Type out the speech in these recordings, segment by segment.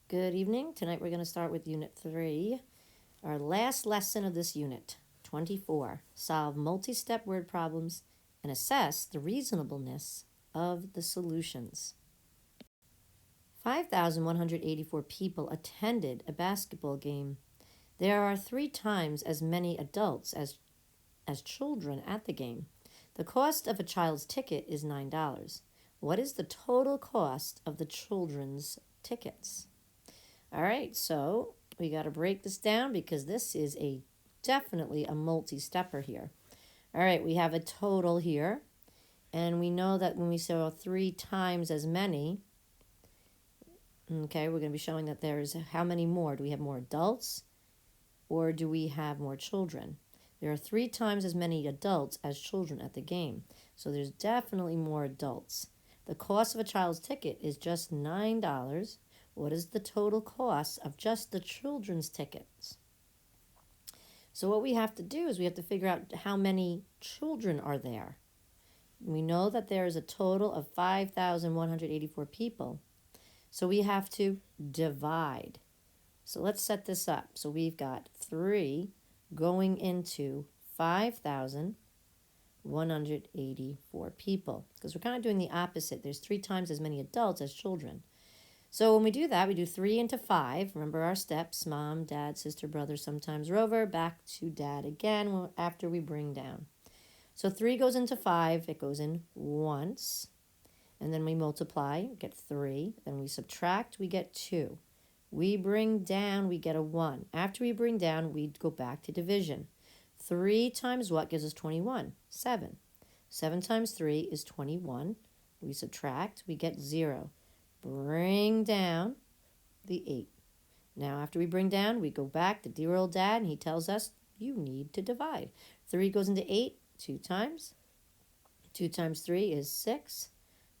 Good evening. Tonight we're going to start with Unit 3, our last lesson of this unit, 24. Solve multi-step word problems and assess the reasonableness of the solutions. 5,184 people attended a basketball game. There are 3 times as many adults as children at the game. The cost of a child's ticket is $9. What is the total cost of the children's tickets? All right, so we got to break this down because this is definitely a multi-stepper here. All right, we have a total here, and we know that when we say 3 times as many, okay, we're going to be showing that there's how many more? Do we have more adults or do we have more children? There are 3 times as many adults as children at the game, so there's definitely more adults. The cost of a child's ticket is just $9. What is the total cost of just the children's tickets? So what we have to do is we have to figure out how many children are there. We know that there is a total of 5,184 people. So we have to divide. So let's set this up. So we've got 3 going into 5,184 people. Because we're kind of doing the opposite. There's 3 times as many adults as children. So when we do that, we do 3 into 5. Remember our steps: mom, dad, sister, brother, sometimes rover, back to dad again after we bring down. So 3 goes into 5. It goes in once. And then we multiply, we get 3. Then we subtract, we get 2. We bring down, we get a 1. After we bring down, we go back to division. 3 times what gives us 21? 7. 7 times 3 is 21. We subtract, we get 0. Bring down the 8. Now after we bring down, we go back to dear old dad, and he tells us you need to divide. 3 goes into 8 2 times. 2 times 3 is 6.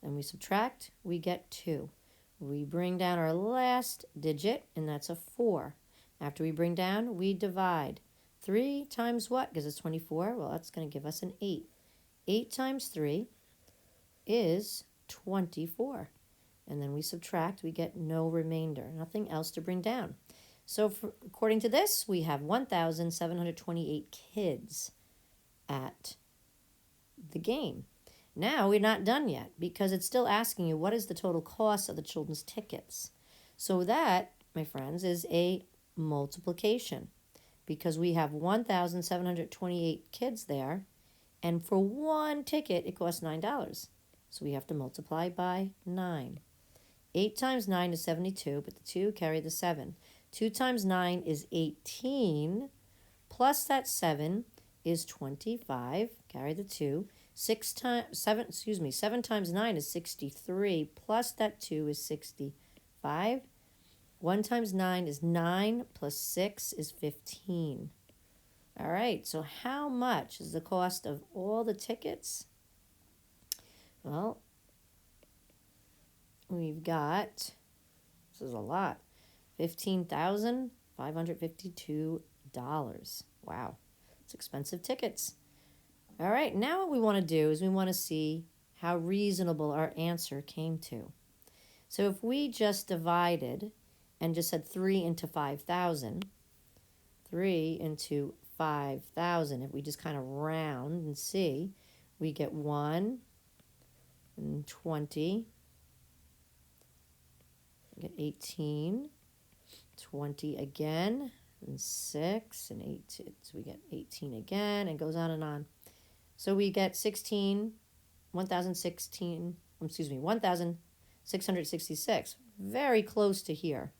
Then we subtract, we get 2. We bring down our last digit, and that's a 4. After we bring down, we divide. 3 times what gives us 24? Well, that's going to give us an 8. 8 times 3 is 24. And then we subtract, we get no remainder, nothing else to bring down. So according to this, we have 1,728 kids at the game. Now we're not done yet because it's still asking you what is the total cost of the children's tickets. So that, my friends, is a multiplication because we have 1,728 kids there, and for one ticket it costs $9. So we have to multiply by 9. 8 times 9 is 72, but the 2 carry the 7. 2 times 9 is 18, plus that 7 is 25, carry the 2. 7 times 9 is 63, plus that 2 is 65. 1 times 9 is 9, plus 6 is 15. All right, so how much is the cost of all the tickets? Well, we've got, this is a lot, $15,552. Wow, it's expensive tickets. All right, now what we want to do is we want to see how reasonable our answer came to. So if we just divided and just said 3 into 5,000, 3 into 5,000, if we just kind of round and see, we get 1 and 20, we get 18, 20 again, and 6, and 8, so we get 18 again, and goes on and on. So we get 1,666, very close to here.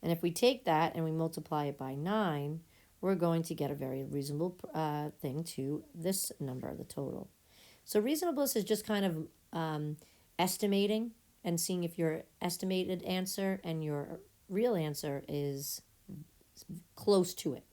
And if we take that and we multiply it by 9, we're going to get a very reasonable thing to this number, the total. So reasonableness is just kind of estimating and seeing if your estimated answer and your real answer is close to it.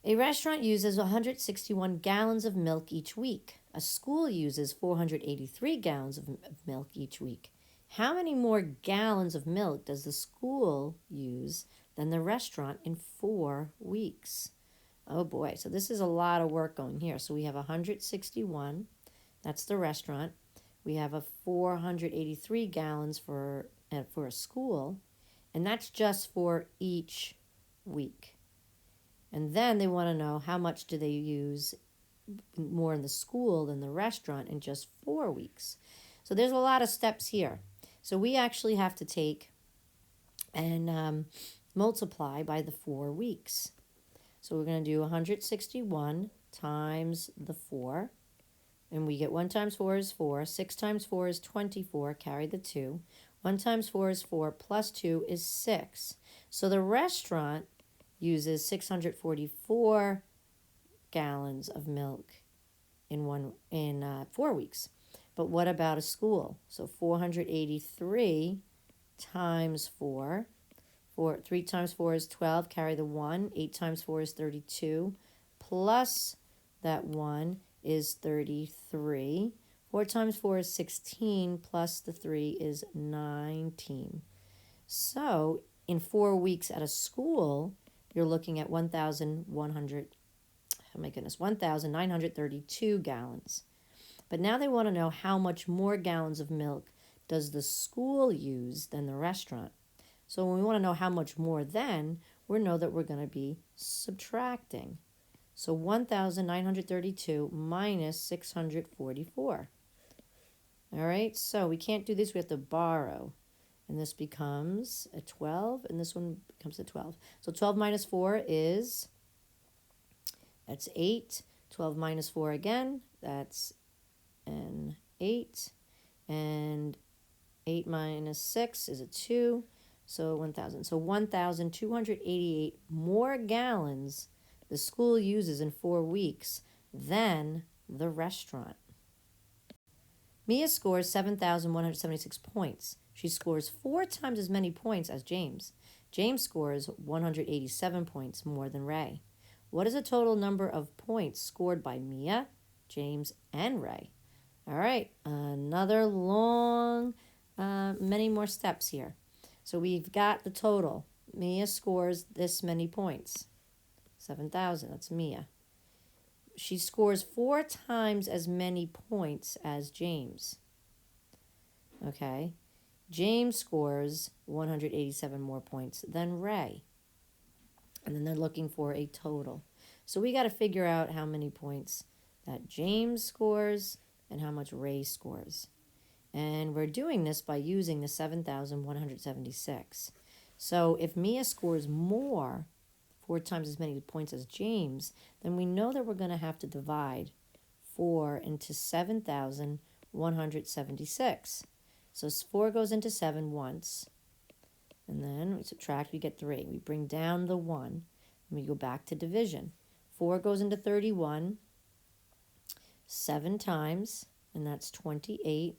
A restaurant uses 161 gallons of milk each week. A school uses 483 gallons of milk each week. How many more gallons of milk does the school use than the restaurant in 4 weeks? Oh boy, so this is a lot of work going here. So we have 161, that's the restaurant. We have a 483 gallons for a school. And that's just for each week. And then they want to know how much do they use more in the school than the restaurant in just 4 weeks. So there's a lot of steps here. So we actually have to take and multiply by the 4 weeks. So we're going to do 161 times the 4. And we get 1 times 4 is 4. 6 times 4 is 24. Carry the 2. 1 times 4 is 4. Plus 2 is 6. So the restaurant uses 644 gallons of milk in 4 weeks. But what about a school? So 483 times 4. 3 times 4 is 12. Carry the 1. 8 times 4 is 32. Plus that 1 is 33. 4 times 4 is 16. Plus the 3 is 19. So in 4 weeks at a school, you're looking at 1,932 gallons. But now they want to know how much more gallons of milk does the school use than the restaurant. So when we want to know how much more then, we know that we're going to be subtracting. So 1,932 minus 644. All right, so we can't do this. We have to borrow. And this becomes a 12, and this one becomes a 12. So 12 minus 4 is, that's 8. 12 minus 4 again, that's an 8. And 8 minus 6 is a 2. So 1,000. So 1,288 more gallons the school uses in 4 weeks than the restaurant. Mia scores 7,176 points. She scores 4 times as many points as James. James scores 187 points more than Ray. What is the total number of points scored by Mia, James, and Ray? All right, another long, many more steps here. So we've got the total. Mia scores this many points. 7,000, that's Mia. She scores 4 times as many points as James. Okay. James scores 187 more points than Ray. And then they're looking for a total. So we got to figure out how many points that James scores and how much Ray scores. And we're doing this by using the 7,176. So if Mia scores more, 4 times as many points as James, then we know that we're going to have to divide 4 into 7,176. So 4 goes into 7 once, and then we subtract, we get 3. We bring down the 1, and we go back to division. 4 goes into 31 7 times, and that's 28.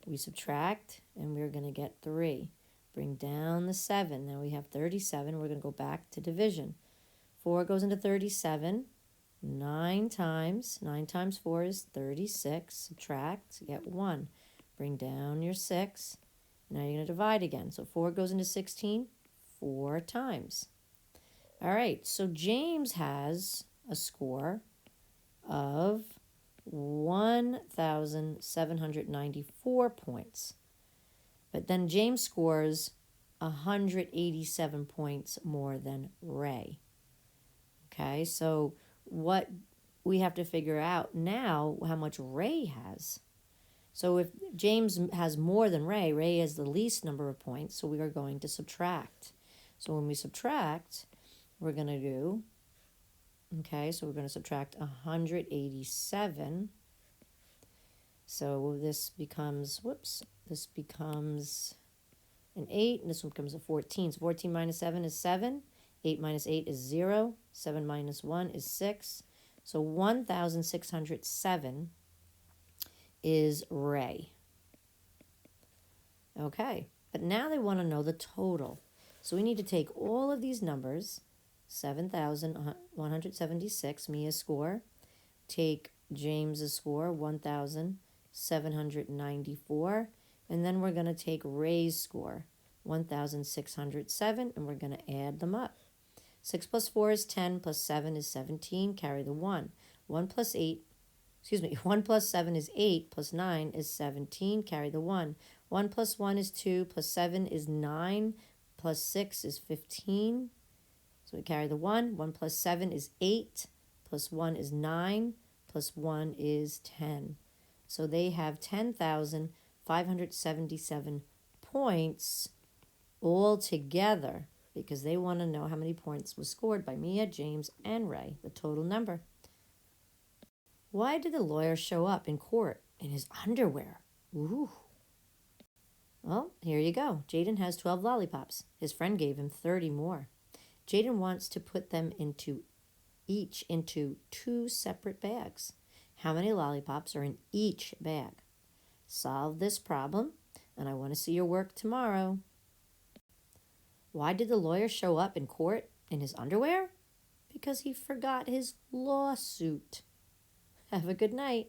We subtract, and we're going to get 3. Bring down the 7. Now we have 37. We're going to go back to division. 4 goes into 37 9 times. 9 times 4 is 36. Subtract, get 1. Bring down your 6. Now you're going to divide again. So 4 goes into 16 4 times. All right, so James has a score of 1,794 points. But then James scores 187 points more than Ray. Okay, so what we have to figure out now, how much Ray has. So if James has more than Ray, Ray has the least number of points, so we are going to subtract. So when we subtract, we're going to do, okay, so we're going to subtract 187. So this becomes, this becomes an 8, and this one becomes a 14. So 14 minus 7 is 7. 8 minus 8 is 0. 7 minus 1 is 6. So 1,607 is Ray. Okay, but now they want to know the total. So we need to take all of these numbers, 7,176, Mia's score, take James's score, 1,794, and then we're going to take Ray's score, 1,607, and we're going to add them up. 6 plus 4 is 10, plus 7 is 17, carry the 1. 1 plus 7 is 8, plus 9 is 17, carry the 1. 1 plus 1 is 2, plus 7 is 9, plus 6 is 15. So we carry the 1. 1 plus 7 is 8. Plus 1 is 9. Plus 1 is 10. So they have 10,577 points all together because they want to know how many points was scored by Mia, James, and Ray, the total number. Why did the lawyer show up in court in his underwear? Ooh. Well, here you go. Jaden has 12 lollipops. His friend gave him 30 more. Jaden wants to put them into 2 separate bags. How many lollipops are in each bag? Solve this problem, and I want to see your work tomorrow. Why did the lawyer show up in court in his underwear? Because he forgot his lawsuit. Have a good night.